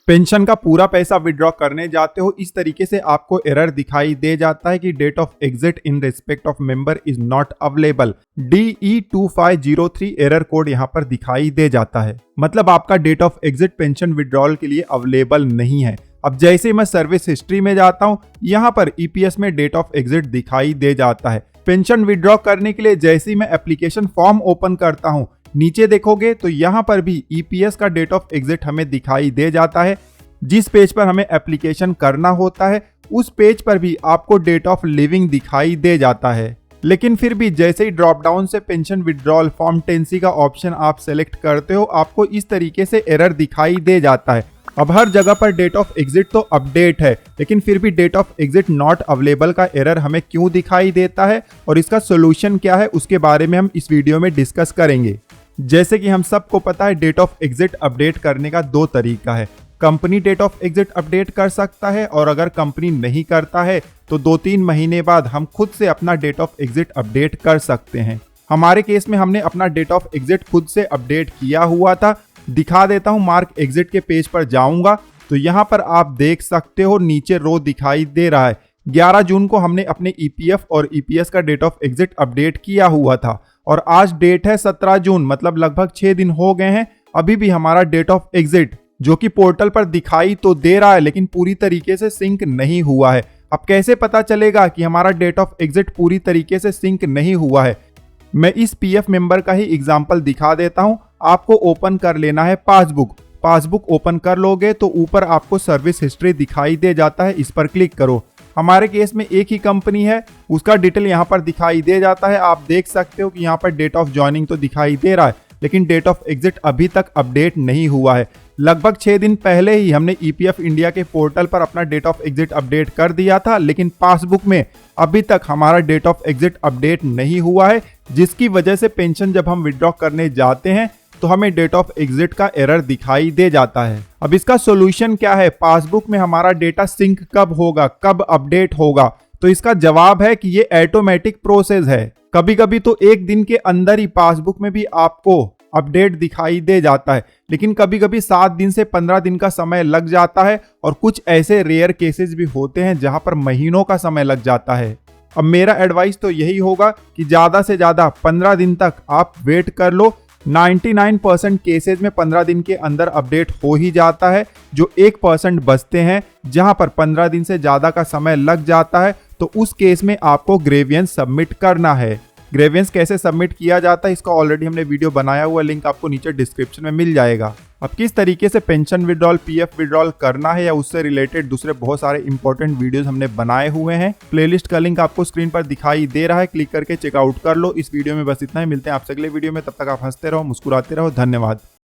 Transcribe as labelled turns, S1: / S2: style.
S1: Pension का पूरा पैसा विड्रॉ करने जाते हो, इस तरीके से आपको एरर दिखाई दे जाता है कि date of exit in respect of member is not available. DE2503 error code यहाँ पर दिखाई दे जाता है, मतलब आपका date of exit pension withdrawal के लिए अवेलेबल नहीं है। अब जैसे मैं सर्विस हिस्ट्री में जाता हूँ, यहाँ पर ईपीएस में डेट ऑफ एग्जिट दिखाई दे जाता है। पेंशन विड्रॉ करने के लिए जैसे ही मैं एप्लीकेशन फॉर्म ओपन करता हूँ, नीचे देखोगे तो यहाँ पर भी ईपीएस का डेट ऑफ एग्जिट हमें दिखाई दे जाता है। जिस पेज पर हमें एप्लीकेशन करना होता है उस पेज पर भी आपको डेट ऑफ लिविंग दिखाई दे जाता है। लेकिन फिर भी जैसे ही ड्रॉप डाउन से पेंशन विड्रॉल फॉर्म 10C का ऑप्शन आप सेलेक्ट करते हो, आपको इस तरीके से एरर दिखाई दे जाता है। अब हर जगह पर डेट ऑफ एग्जिट तो अपडेट है, लेकिन फिर भी date of exit not available का एरर हमें क्यों दिखाई देता है और इसका सोल्यूशन क्या है, उसके बारे में हम इस वीडियो में डिस्कस करेंगे। जैसे कि हम सबको पता है, डेट ऑफ एग्जिट अपडेट करने का दो तरीका है। Company date of exit update कर सकता है और अगर कंपनी नहीं करता है तो 2-3 महीने बाद हम खुद से अपना डेट ऑफ एग्जिट अपडेट कर सकते हैं। हमारे केस में हमने अपना डेट ऑफ एग्जिट खुद से अपडेट किया हुआ था। दिखा देता हूं, मार्क एग्जिट के पेज पर जाऊंगा तो यहां पर आप देख सकते हो नीचे रो दिखाई दे रहा है। 11 जून को हमने अपने ईपीएफ और ईपीएस का डेट ऑफ एग्जिट अपडेट किया हुआ था और आज डेट है 17 जून, मतलब लगभग 6 दिन हो गए हैं। अभी भी हमारा डेट ऑफ एग्जिट जो कि पोर्टल पर दिखाई तो दे रहा है लेकिन पूरी तरीके से सिंक नहीं हुआ है। अब कैसे पता चलेगा कि हमारा डेट ऑफ एग्जिट पूरी तरीके से सिंक नहीं हुआ है? मैं इस पीएफ मेंबर का ही एग्जांपल दिखा देता हूं। आपको ओपन कर लेना है पासबुक ओपन कर लोगे तो ऊपर आपको सर्विस हिस्ट्री दिखाई दे जाता है, इस पर क्लिक करो। हमारे केस में एक ही कंपनी है, उसका डिटेल यहाँ पर दिखाई दे जाता है। आप देख सकते हो कि यहाँ पर डेट ऑफ ज्वाइनिंग तो दिखाई दे रहा है लेकिन डेट ऑफ एग्जिट अभी तक अपडेट नहीं हुआ है। लगभग 6 दिन पहले ही हमने ईपीएफ इंडिया के पोर्टल पर अपना डेट ऑफ एग्जिट अपडेट कर दिया था, लेकिन पासबुक में अभी तक हमारा डेट ऑफ एग्जिट अपडेट नहीं हुआ है, जिसकी वजह से पेंशन जब हम विड्रॉ करने जाते हैं तो हमें डेट ऑफ एग्जिट का एरर दिखाई दे जाता है। अब इसका सॉल्यूशन क्या है? पासबुक में हमारा डेटा सिंक कब होगा, कब अपडेट होगा? तो इसका जवाब है कि ये ऑटोमेटिक प्रोसेस है। कभी कभी तो एक दिन के अंदर ही पासबुक में भी आपको अपडेट दिखाई दे जाता है, लेकिन कभी कभी 7 दिन से 15 दिन का समय लग जाता है और कुछ ऐसे रेयर केसेस भी होते हैं जहां पर महीनों का समय लग जाता है। अब मेरा एडवाइस तो यही होगा कि ज्यादा से ज्यादा 15 दिन तक आप वेट कर लो। 99% केसेज में 15 दिन के अंदर अपडेट हो ही जाता है। जो 1% बचते हैं जहां पर 15 दिन से ज्यादा का समय लग जाता है, तो उस केस में आपको ग्रेवियंस सबमिट करना है। ग्रेवियंस कैसे सबमिट किया जाता है इसका ऑलरेडी हमने वीडियो बनाया हुआ, लिंक आपको नीचे डिस्क्रिप्शन में मिल जाएगा। अब किस तरीके से पेंशन विड्रॉल, पीएफ विड्रॉल करना है या उससे रिलेटेड दूसरे बहुत सारे इंपॉर्टेंट वीडियोस हमने बनाए हुए हैं। प्लेलिस्ट का लिंक आपको स्क्रीन पर दिखाई दे रहा है, क्लिक करके चेकआउट कर लो। इस वीडियो में बस इतना ही, मिलते हैं आपसे अगले वीडियो में। तब तक आप हंसते रहो, मुस्कुराते रहो। धन्यवाद।